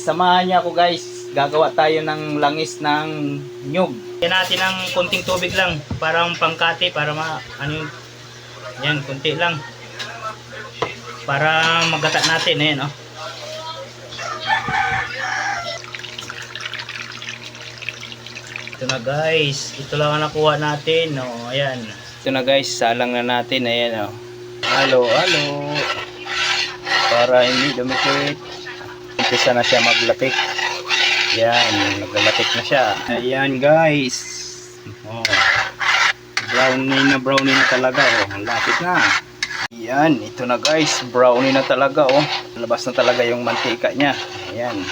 Samahan niya ako guys. Gagawa tayo ng langis ng nyug. Yan natin ng konting tubig lang. Parang pangkati. Para ano yun. Yan, konti lang. Para magata natin. Ayan, oh. Ito na guys. Ito lang ang nakuha natin. Oh, ayan. Ito na guys. Salang na natin. Ayan, oh. Halo, halo. Para hindi dumikit. Umpisa na siya maglatik. Yan, naglalatik na siya. Ayan guys. Oh. Brownie na talaga. Oh. Ang lapit na. Ayan, ito na guys. Brownie na talaga. Oh. Labas na talaga yung mantika niya. Ayan.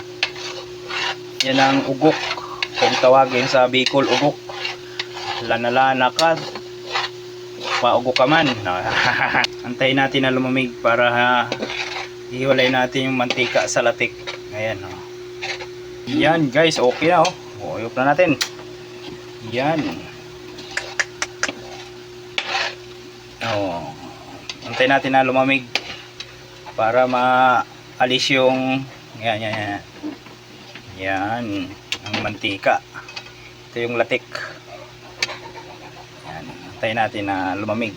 Yan ang ugok. Kung tawagin sa Bicol, ugok. Lana-lana ka. Paugok ka man. Antayin natin na lumamig para ihiwalay natin yung mantika sa latik. Ayan, oh. Yan guys, okay na, oh. Uyok na natin. Yan. Oh. Antayin natin na lumamig para maalis yung yan. Yan, ang mantika. Ito yung latik. Yan. Antayin natin na lumamig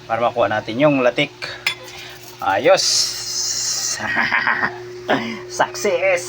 para makuha natin yung latik. Ayos. Success.